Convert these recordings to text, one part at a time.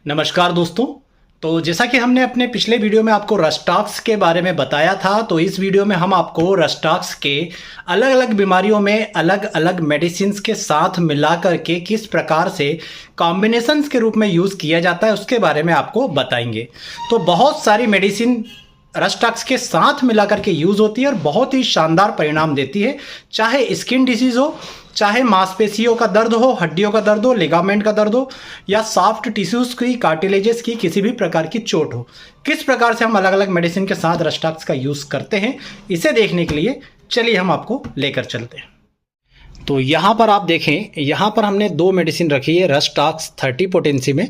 नमस्कार दोस्तों। तो जैसा कि हमने अपने पिछले वीडियो में आपको रस्टॉक्स के बारे में बताया था, तो इस वीडियो में हम आपको रस्टॉक्स के अलग अलग बीमारियों में अलग अलग मेडिसिन के साथ मिला करके किस प्रकार से कॉम्बिनेशंस के रूप में यूज़ किया जाता है उसके बारे में आपको बताएंगे। तो बहुत सारी मेडिसिन रस्टॉक्स के साथ मिला करके यूज़ होती है और बहुत ही शानदार परिणाम देती है, चाहे स्किन डिजीज़ हो, चाहे मांसपेशियों का दर्द हो, हड्डियों का दर्द हो, लिगामेंट का दर्द हो, या सॉफ्ट टिश्यूज़ की, कार्टिलेजेस की किसी भी प्रकार की चोट हो। किस प्रकार से हम अलग अलग मेडिसिन के साथ रस्टॉक्स का यूज़ करते हैं, इसे देखने के लिए चलिए हम आपको लेकर चलते हैं। तो यहाँ पर आप देखें, यहाँ पर हमने दो मेडिसिन रखी है, रस्टॉक्स 30 पोटेंसी में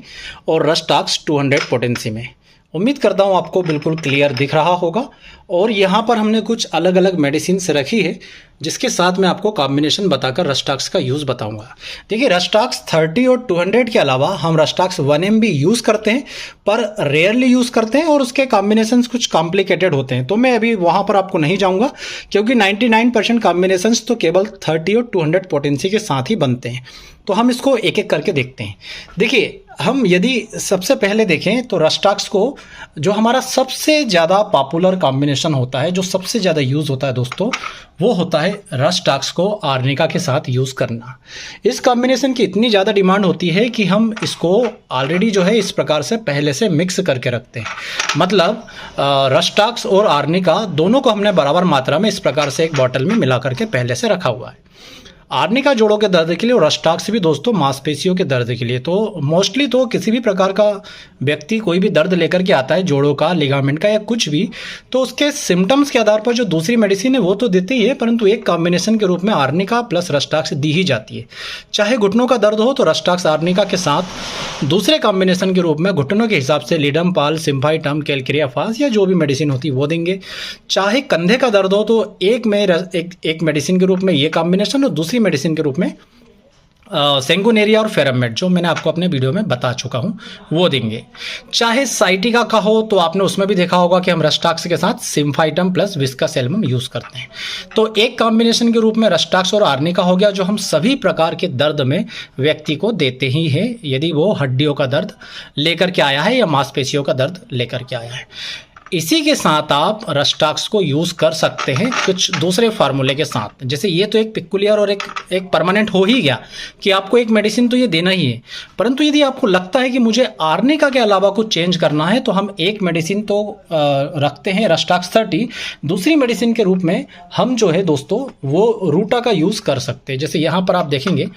और रस्टॉक्स 200 पोटेंसी में। उम्मीद करता हूँ आपको बिल्कुल क्लियर दिख रहा होगा। और यहाँ पर हमने कुछ अलग अलग मेडिसिन रखी है जिसके साथ मैं आपको कॉम्बिनेशन बताकर रस्टॉक्स का यूज़ बताऊंगा। देखिए, रस्टॉक्स 30 और 200 के अलावा हम रस्टॉक्स 1M भी यूज़ करते हैं, पर रेयरली यूज़ करते हैं और उसके कॉम्बिनेशंस कुछ कॉम्प्लिकेटेड होते हैं। तो मैं अभी वहाँ पर आपको नहीं जाऊँगा क्योंकि 99% कॉम्बिनेशंस तो केवल 30 और 200 पोटेंसी के साथ ही बनते हैं। तो हम इसको एक एक करके देखते हैं। देखिए, हम यदि सबसे पहले देखें तो रस्टॉक्स को जो हमारा सबसे ज़्यादा पॉपुलर कॉम्बिनेशन होता है, जो सबसे ज़्यादा यूज़ होता है दोस्तों, वो होता है रस्टॉक्स को आर्निका के साथ यूज़ करना। इस कॉम्बिनेशन की इतनी ज़्यादा डिमांड होती है कि हम इसको ऑलरेडी जो है इस प्रकार से पहले से मिक्स करके रखते हैं। मतलब रस्टॉक्स और आर्निका दोनों को हमने बराबर मात्रा में इस प्रकार से एक बॉटल में मिला करके पहले से रखा हुआ है। आर्निका जोड़ों के दर्द के लिए और रस्टॉक्स भी दोस्तों मांसपेशियों के दर्द के लिए। तो मोस्टली तो किसी भी प्रकार का व्यक्ति कोई भी दर्द लेकर के आता है, जोड़ों का, लिगामेंट का या कुछ भी, तो उसके सिम्टम्स के आधार पर जो दूसरी मेडिसिन है वो तो देती ही है, परंतु एक कॉम्बिनेशन के रूप में आर्निका प्लस रस्टॉक्स दी ही जाती है। चाहे घुटनों का दर्द हो तो रस्टॉक्स आर्निका के साथ दूसरे कॉम्बिनेशन के रूप में घुटनों के हिसाब से लिडम पाल, सिम्फाइटम, कैलकेरिया फास या जो भी मेडिसिन होती है वो देंगे। चाहे कंधे का दर्द हो तो एक मेडिसिन के रूप में ये कॉम्बिनेशन और दूसरी मेडिसिन के रूप में सेंगुनेरिया और फेरमेट, जो मैंने आपको अपने वीडियो में बता चुका हूं, वो देंगे। चाहे साइटिका का हो तो आपने उसमें भी देखा होगा कि हम रस्टॉक्स के साथ symphytum plus viscous album use करते हैं। तो एक कॉम्बिनेशन के रूप में रस्टॉक्स और आर्निका हो गया, जो हम सभी प्रकार के दर्द में व्यक्ति को देते ही हैं, यदि वो हड्डियों का दर्द लेकर के आया है या मांसपेशियों का दर्द लेकर के आया है। इसी के साथ आप रस्टॉक्स को यूज़ कर सकते हैं कुछ दूसरे फार्मूले के साथ। जैसे ये तो एक पिकुलियर और एक परमानेंट हो ही गया कि आपको एक मेडिसिन तो ये देना ही है, परंतु यदि आपको लगता है कि मुझे आर्निका के अलावा कुछ चेंज करना है तो हम एक मेडिसिन तो रखते हैं रस्टॉक्स 30, दूसरी मेडिसिन के रूप में हम जो है दोस्तों वो रूटा का यूज़ कर सकते हैं। जैसे यहाँ पर आप देखेंगे,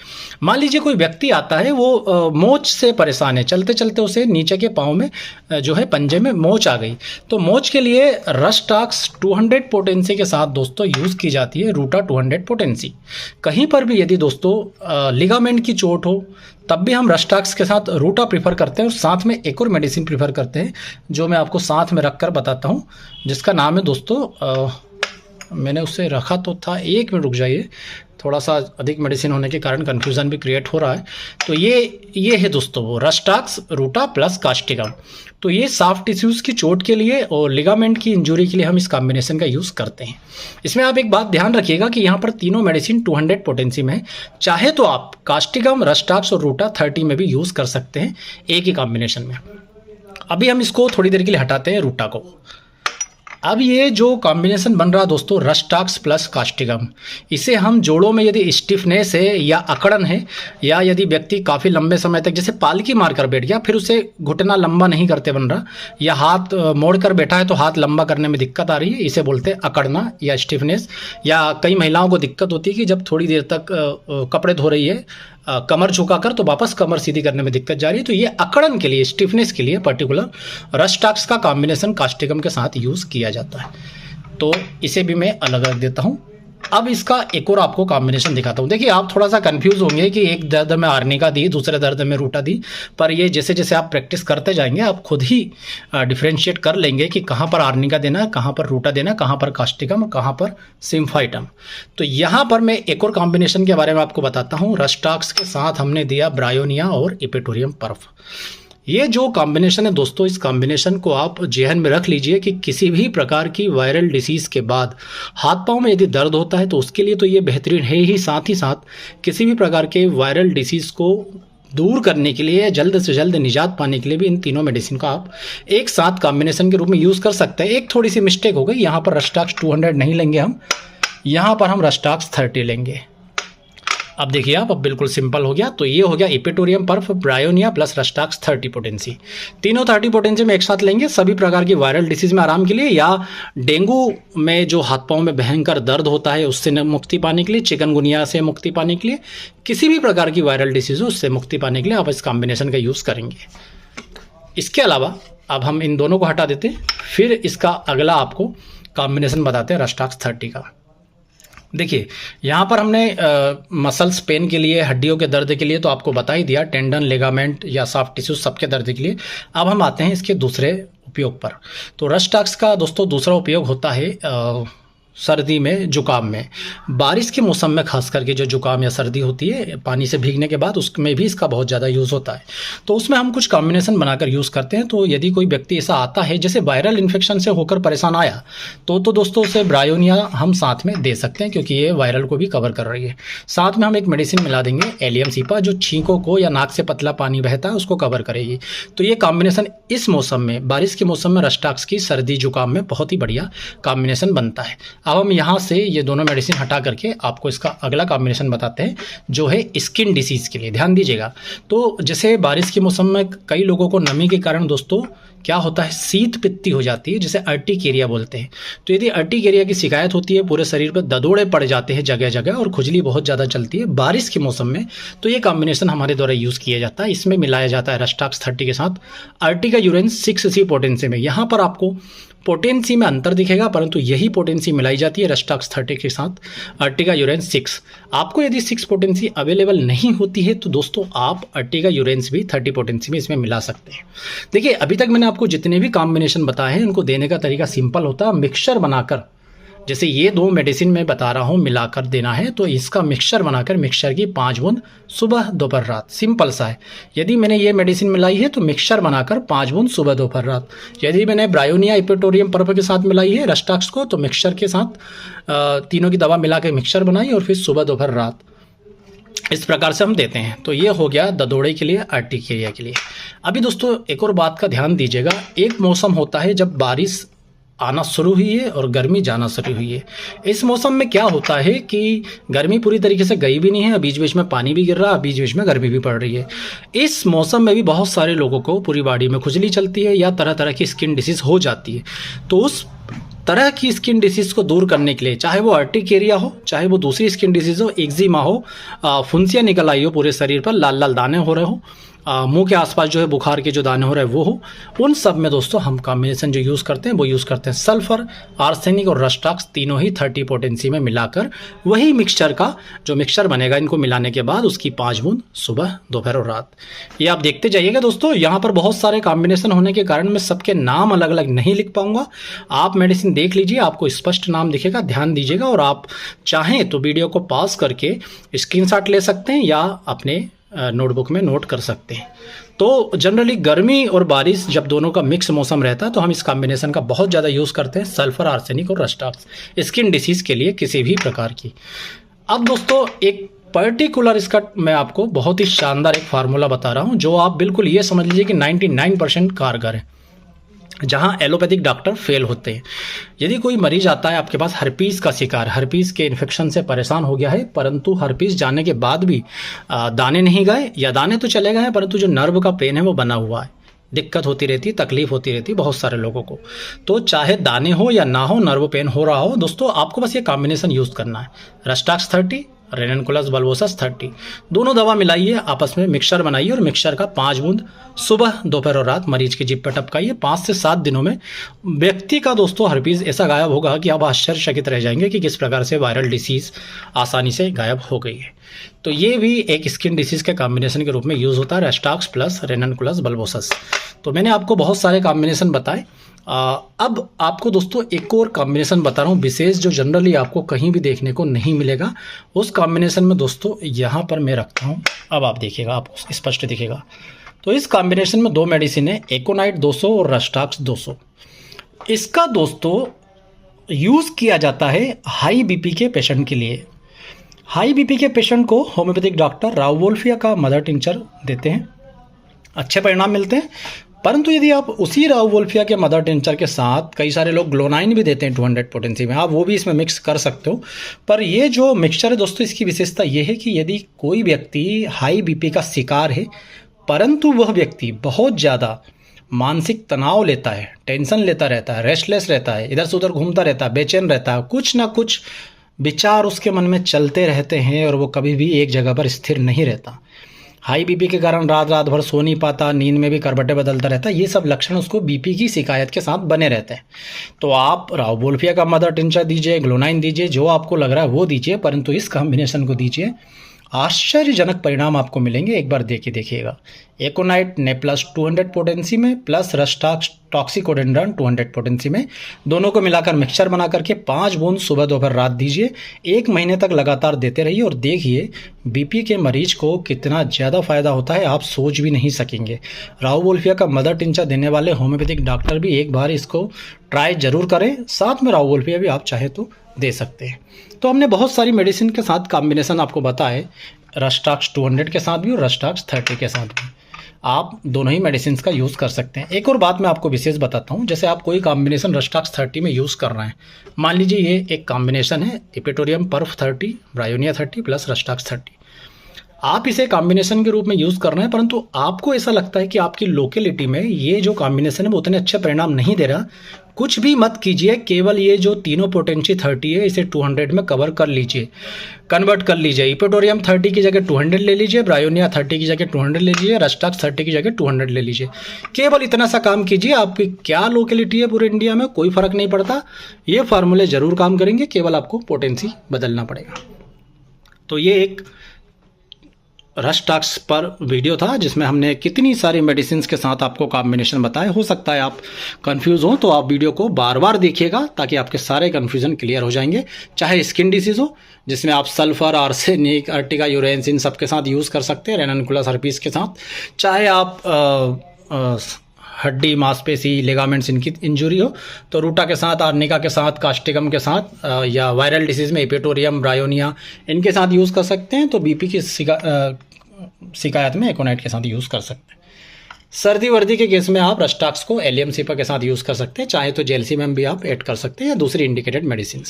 मान लीजिए कोई व्यक्ति आता है, वो मोच से परेशान है, चलते चलते उसे नीचे के पाँव में जो है पंजे में मोच आ गई, तो मोच के लिए रस्टॉक्स 200 पोटेंसी के साथ दोस्तों यूज़ की जाती है रूटा 200 पोटेंसी। कहीं पर भी यदि दोस्तों लिगामेंट की चोट हो तब भी हम रस्टॉक्स के साथ रूटा प्रीफर करते हैं और साथ में एक और मेडिसिन प्रीफर करते हैं जो मैं आपको साथ में रख कर बताता हूं, जिसका नाम है दोस्तों, मैंने उसे रखा तो था, 1 मिनट रुक जाइए, थोड़ा सा अधिक मेडिसिन होने के कारण कन्फ्यूज़न भी क्रिएट हो रहा है। तो ये है दोस्तों वो रस्टॉक्स रूटा प्लस कास्टिकम। तो ये सॉफ्ट टिश्यूज़ की चोट के लिए और लिगामेंट की इंजरी के लिए हम इस कॉम्बिनेशन का यूज़ करते हैं। इसमें आप एक बात ध्यान रखिएगा कि यहाँ पर तीनों मेडिसिन 200 पोटेंसी में है। चाहे तो आप कास्टिकम, रस्टॉक्स और रूटा 30 में भी यूज़ कर सकते हैं एक ही कॉम्बिनेशन में। अभी हम इसको थोड़ी देर के लिए हटाते हैं रूटा को। अब ये जो कॉम्बिनेशन बन रहा है दोस्तों रस्टॉक्स प्लस कास्टिकम, इसे हम जोड़ों में यदि स्टिफनेस है या अकड़न है, या यदि व्यक्ति काफ़ी लंबे समय तक जैसे पालकी मारकर बैठ गया, फिर उसे घुटना लंबा नहीं करते बन रहा, या हाथ मोड़ कर बैठा है तो हाथ लंबा करने में दिक्कत आ रही है, इसे बोलते हैं अकड़ना या स्टिफनेस। या कई महिलाओं को दिक्कत होती है कि जब थोड़ी देर तक कपड़े धो रही है कमर झुकाकर तो वापस कमर सीधी करने में दिक्कत जा रही है, तो ये अकड़न के लिए, स्टिफनेस के लिए पर्टिकुलर रस्टॉक्स का कॉम्बिनेशन कास्टिकम के साथ यूज़ किया जाता है। तो इसे भी मैं अलग रख देता हूँ। अब इसका एक और आपको कॉम्बिनेशन दिखाता हूँ। देखिए, आप थोड़ा सा कंफ्यूज होंगे कि एक दर्द में आर्निका दी, दूसरे दर्द में रूटा दी, पर ये जैसे जैसे आप प्रैक्टिस करते जाएंगे आप खुद ही डिफ्रेंशिएट कर लेंगे कि कहाँ पर आर्निका देना, कहाँ पर रूटा देना, कहाँ पर कास्टिकम और कहाँ पर सिम्फाइटम। तो यहाँ पर मैं एक और कॉम्बिनेशन के बारे में आपको बताता हूँ। रस्टॉक्स के साथ हमने दिया ब्रायोनिया और इपेटोरियम पर्फ। ये जो कॉम्बिनेशन है दोस्तों, इस कॉम्बिनेशन को आप जेहन में रख लीजिए कि किसी भी प्रकार की वायरल डिसीज़ के बाद हाथ पांव में यदि दर्द होता है तो उसके लिए तो ये बेहतरीन है ही, साथ ही साथ किसी भी प्रकार के वायरल डिसीज़ को दूर करने के लिए, जल्द से जल्द निजात पाने के लिए भी इन तीनों मेडिसिन का आप एक साथ कॉम्बिनेशन के रूप में यूज़ कर सकते हैं। एक थोड़ी सी मिस्टेक हो गई, यहाँ पर रस्टाक्स 200 नहीं लेंगे हम, यहाँ पर हम रस्टाक्स 30 लेंगे। अब देखिए आप, अब बिल्कुल सिंपल हो गया। तो ये हो गया इपिटोरियम पर्फ, ब्रायोनिया प्लस रस्टाक्स 30 पोटेंसी। तीनों 30 पोटेंसी में एक साथ लेंगे सभी प्रकार की वायरल डिसीज में आराम के लिए, या डेंगू में जो हाथ पांव में भयंकर दर्द होता है उससे मुक्ति पाने के लिए, चिकनगुनिया से मुक्ति पाने के लिए, किसी भी प्रकार की वायरल डिसीज हो उससे मुक्ति पाने के लिए आप इस कॉम्बिनेशन का यूज़ करेंगे। इसके अलावा अब हम इन दोनों को हटा देते हैं, फिर इसका अगला आपको कॉम्बिनेशन बताते हैं रस्टाक्स 30 का। देखिए यहाँ पर हमने मसल्स पेन के लिए, हड्डियों के दर्द के लिए तो आपको बता ही दिया, टेंडन, लिगामेंट या सॉफ्ट टिश्यू सबके दर्द के लिए। अब हम आते हैं इसके दूसरे उपयोग पर। तो रस्टाक्स का दोस्तों दूसरा उपयोग होता है सर्दी में, जुकाम में, बारिश के मौसम में खास करके जो जुकाम या सर्दी होती है पानी से भीगने के बाद, उसमें भी इसका बहुत ज़्यादा यूज़ होता है। तो उसमें हम कुछ कॉम्बिनेशन बनाकर यूज़ करते हैं। तो यदि कोई व्यक्ति ऐसा आता है जैसे वायरल इन्फेक्शन से होकर परेशान आया तो दोस्तों उसे ब्रायोनिया हम साथ में दे सकते हैं, क्योंकि ये वायरल को भी कवर कर रही है। साथ में हम एक मेडिसिन मिला देंगे एलियम सीपा, जो छींकों को या नाक से पतला पानी बहता है उसको कवर करेगी। तो ये कॉम्बिनेशन इस मौसम में, बारिश के मौसम में रस्टाक्स की सर्दी जुकाम में बहुत ही बढ़िया कॉम्बिनेशन बनता है। अब हम यहाँ से ये दोनों मेडिसिन हटा करके आपको इसका अगला कॉम्बिनेशन बताते हैं, जो है स्किन डिसीज़ के लिए। ध्यान दीजिएगा, तो जैसे बारिश के मौसम में कई लोगों को नमी के कारण दोस्तों क्या होता है, शीत पित्ती हो जाती है, जिसे अर्टिकेरिया बोलते हैं। तो यदि अर्टिकेरिया की शिकायत होती है, पूरे शरीर पर ददोड़े पड़ जाते हैं जगह जगह और खुजली बहुत ज़्यादा चलती है बारिश के मौसम में, तो ये कॉम्बिनेशन हमारे द्वारा यूज़ किया जाता है। इसमें मिलाया जाता है रस्टाक्स 30 के साथ अर्टिका यूरेन 6C पोटेंसी में। यहाँ पर आपको पोटेंसी में अंतर दिखेगा, परंतु यही पोटेंसी मिलाई जाती है रस्टाक्स 30 के साथ अर्टिका यूरेन 6। आपको यदि 6 पोटेंसी अवेलेबल नहीं होती है तो दोस्तों आप अर्टिका यूरेंस भी 30 पोटेंसी में इसमें मिला सकते हैं। देखिए अभी तक मैंने आपको जितने भी कॉम्बिनेशन बताए हैं उनको देने का तरीका सिंपल होता है, मिक्सचर बनाकर, जैसे ये 2 मेडिसिन मैं बता रहा हूँ मिलाकर देना है, तो इसका मिक्सचर बनाकर मिक्सचर की 5 बूंद सुबह दोपहर रात, सिंपल सा है। यदि मैंने ये मेडिसिन मिलाई है तो मिक्सचर बनाकर 5 बूंद सुबह दोपहर रात। यदि मैंने ब्रायोनिया इपिटोरियम पर्फ के साथ मिलाई है रस्टाक्स को, तो मिक्सचर के साथ तीनों की दवा मिला के मिक्सचर बनाई और फिर सुबह दोपहर रात, इस प्रकार से हम देते हैं। तो ये हो गया ददोड़े के लिए, अर्टिकेरिया के लिए। अभी दोस्तों एक और बात का ध्यान दीजिएगा, एक मौसम होता है जब बारिश आना शुरू हुई है और गर्मी जाना शुरू हुई है। इस मौसम में क्या होता है कि गर्मी पूरी तरीके से गई भी नहीं है, बीच बीच में पानी भी गिर रहा है, बीच बीच में गर्मी भी पड़ रही है। इस मौसम में भी बहुत सारे लोगों को पूरी बॉडी में खुजली चलती है या तरह तरह की स्किन डिसीज़ हो जाती है। तो उस तरह की स्किन डिसीज़ को दूर करने के लिए, चाहे वो अर्टिकेरिया हो, चाहे वो दूसरी स्किन डिसीज़ हो, एक्जिमा हो, फुंसियाँ निकल आई हो पूरे शरीर पर, लाल लाल दाने हो रहे हो, मुंह के आसपास जो है बुखार के जो दाने हो रहे हैं वो हो, उन सब में दोस्तों हम कॉम्बिनेशन जो यूज़ करते हैं वो यूज़ करते हैं सल्फर, आर्सेनिक और रस्टाक्स, तीनों ही 30 पोटेंसी में मिलाकर वही मिक्सचर का जो मिक्सचर बनेगा, इनको मिलाने के बाद उसकी 5 बूंद सुबह दोपहर और रात। ये आप देखते जाइएगा दोस्तों, यहाँ पर बहुत सारे कॉम्बिनेशन होने के कारण मैं सबके नाम अलग अलग नहीं लिख पाऊंगा। आप मेडिसिन देख लीजिए, आपको स्पष्ट नाम दिखेगा, ध्यान दीजिएगा। और आप चाहें तो वीडियो को पॉज करके स्क्रीनशॉट ले सकते हैं या अपने नोटबुक में नोट कर सकते हैं। तो जनरली गर्मी और बारिश जब दोनों का मिक्स मौसम रहता है तो हम इस कॉम्बिनेशन का बहुत ज़्यादा यूज़ करते हैं, सल्फर, आर्सेनिक और रस्टाक्स, स्किन डिसीज़ के लिए किसी भी प्रकार की। अब दोस्तों एक पर्टिकुलर इसका मैं आपको बहुत ही शानदार एक फार्मूला बता रहा हूँ, जो आप बिल्कुल ये समझ लीजिए कि 99% कारगर है, जहाँ एलोपैथिक डॉक्टर फेल होते हैं। यदि कोई मरीज आता है आपके पास हर्पीस का शिकार, हर्पीस के इन्फेक्शन से परेशान हो गया है, परंतु हर्पीस जाने के बाद भी दाने नहीं गए, या दाने तो चले गए हैं परंतु जो नर्व का पेन है वो बना हुआ है, दिक्कत होती रहती है, तकलीफ होती रहती है बहुत सारे लोगों को। तो चाहे दाने हो या ना हो, नर्व पेन हो रहा हो, दोस्तों आपको बस ये कॉम्बिनेशन यूज़ करना है, रस्टाक्स 30, रेननकुलस बल्बोसस 30, दोनों दवा मिलाइए, आपस में मिक्सचर बनाइए और मिक्सचर का 5 बूंद सुबह दोपहर और रात मरीज की जीभ पर टपकाइए। 5 से 7 दिनों में व्यक्ति का दोस्तों हर्पीस ऐसा गायब होगा कि आप आश्चर्यचकित रह जाएंगे कि किस प्रकार से वायरल डिसीज़ आसानी से गायब हो गई है। तो ये भी एक स्किन डिसीज़ के कॉम्बिनेशन के रूप में यूज़ होता है, रस्टाक्स प्लस रेननकुलस बल्बोसस। तो मैंने आपको बहुत सारे कॉम्बिनेशन बताए। अब आपको दोस्तों एक और कॉम्बिनेशन बता रहा हूँ विशेष, जो जनरली आपको कहीं भी देखने को नहीं मिलेगा। उस कॉम्बिनेशन में दोस्तों यहाँ पर मैं रखता हूँ, अब आप देखिएगा, आपको स्पष्ट दिखेगा। तो इस कॉम्बिनेशन में 2 मेडिसिन है, एकोनाइट 200 और रस्टाक्स 200। इसका दोस्तों यूज़ किया जाता है हाई बीपी के पेशेंट के लिए। हाई बीपी के पेशेंट को होम्योपैथिक डॉक्टर राउवोल्फिया का मदर टिंचर देते हैं, अच्छे परिणाम मिलते हैं। परंतु यदि आप उसी राउवोल्फिया के मदर टिंचर के साथ कई सारे लोग ग्लोनाइन भी देते हैं 200 पोटेंसी में, आप वो भी इसमें मिक्स कर सकते हो। पर ये जो मिक्सचर है दोस्तों, इसकी विशेषता ये है कि यदि कोई व्यक्ति हाई बीपी का शिकार है परंतु वह व्यक्ति बहुत ज़्यादा मानसिक तनाव लेता है, टेंशन लेता रहता है, रेस्टलेस रहता है, इधर से उधर घूमता रहता है, बेचैन रहता है, कुछ ना कुछ विचार उसके मन में चलते रहते हैं और वो कभी भी एक जगह पर स्थिर नहीं रहता, हाई बीपी के कारण रात रात भर सो नहीं पाता, नींद में भी करवटें बदलता रहता है, ये सब लक्षण उसको बीपी की शिकायत के साथ बने रहते हैं। तो आप राउवोल्फिया का मदर टिंचर दीजिए, ग्लोनाइन दीजिए, जो आपको लग रहा है वो दीजिए, परंतु इस कॉम्बिनेशन को दीजिए, आश्चर्यजनक परिणाम आपको मिलेंगे। एक बार देखिएगा। एकोनाइट ने प्लस 200 पोटेंसी में प्लस रस्टाक्स टॉक्सिकोडेंड्रन 200 पोटेंसी में, दोनों को मिलाकर मिक्सचर बना करके 5 बूंद सुबह दोपहर रात दीजिए। 1 महीने तक लगातार देते रहिए और देखिए बीपी के मरीज को कितना ज़्यादा फायदा होता है, आप सोच भी नहीं सकेंगे। राउवोल्फिया का मदर टिंचर देने वाले होम्योपैथिक डॉक्टर भी एक बार इसको ट्राई जरूर करें, साथ में राउवोल्फिया भी आप चाहे तो दे सकते हैं। तो हमने बहुत सारी मेडिसिन के साथ कॉम्बिनेशन आपको बताए, रस्टाक्स 200 के साथ भी और रस्टाक्स 30 के साथ भी, आप दोनों ही मेडिसिन का यूज़ कर सकते हैं। एक और बात मैं आपको विशेष बताता हूँ, जैसे आप कोई कॉम्बिनेशन रस्टाक्स 30 में यूज़ कर रहे हैं, मान लीजिए ये एक कॉम्बिनेशन है इपिटोरियम पर्फ 30, ब्रायोनिया 30 प्लस रस्टाक्स 30, आप इसे कॉम्बिनेशन के रूप में यूज़ कर रहे हैं, परंतु आपको ऐसा लगता है कि आपकी लोकेलिटी में ये जो कॉम्बिनेशन है वो उतने अच्छे परिणाम नहीं दे रहा, कुछ भी मत कीजिए, केवल ये जो तीनों पोटेंसी 30 है इसे 200 में कवर कर लीजिए, कन्वर्ट कर लीजिए। इपिटोरियम 30 की जगह 200 ले लीजिए, ब्रायोनिया 30 की जगह 200 ले लीजिए, रस्टाक्स 30 की जगह 200 ले लीजिए। केवल इतना सा काम कीजिए, आपकी क्या लोकेलिटी है पूरे इंडिया में कोई फ़र्क नहीं पड़ता, ये फार्मूले ज़रूर काम करेंगे, केवल आपको पोटेंसी बदलना पड़ेगा। तो ये एक रस्टाक्स पर वीडियो था जिसमें हमने कितनी सारी मेडिसिन के साथ आपको कॉम्बिनेशन बताए। हो सकता है आप कंफ्यूज हो तो आप वीडियो को बार बार देखिएगा ताकि आपके सारे कन्फ्यूजन क्लियर हो जाएंगे। चाहे स्किन डिसीज़ हो जिसमें आप सल्फर, आर्सेनिक, अर्टिका यूरेंस इन सब के साथ यूज़ कर सकते हैं रेनानकुलस हर्पीस के साथ, चाहे आप हड्डी, मांसपेशी, लिगामेंट्स इनकी इंजुरी हो तो रूटा के साथ, आर्निका के साथ, कास्टिकम के साथ, या वायरल डिसीज़ में इपिटोरियम, ब्रायोनिया इनके साथ यूज़ कर सकते हैं। तो बीपी की शिकायत में एकोनाइट के साथ यूज़ कर सकते हैं। सर्दी वर्दी के केस में आप रस्टाक्स को एलियम सिपा के साथ यूज़ कर सकते हैं, चाहे तो जेलसीमेम भी आप ऐड कर सकते हैं या दूसरी इंडिकेटेड मेडिसिन।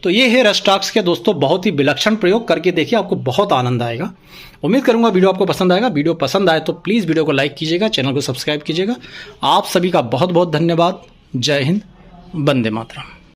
तो ये है रस्टाक्स के दोस्तों बहुत ही विलक्षण प्रयोग, करके देखिए आपको बहुत आनंद आएगा। उम्मीद करूंगा वीडियो आपको पसंद आएगा। वीडियो पसंद आए तो प्लीज़ वीडियो को लाइक कीजिएगा, चैनल को सब्सक्राइब कीजिएगा। आप सभी का बहुत बहुत धन्यवाद। जय हिंद, वंदे मातरम।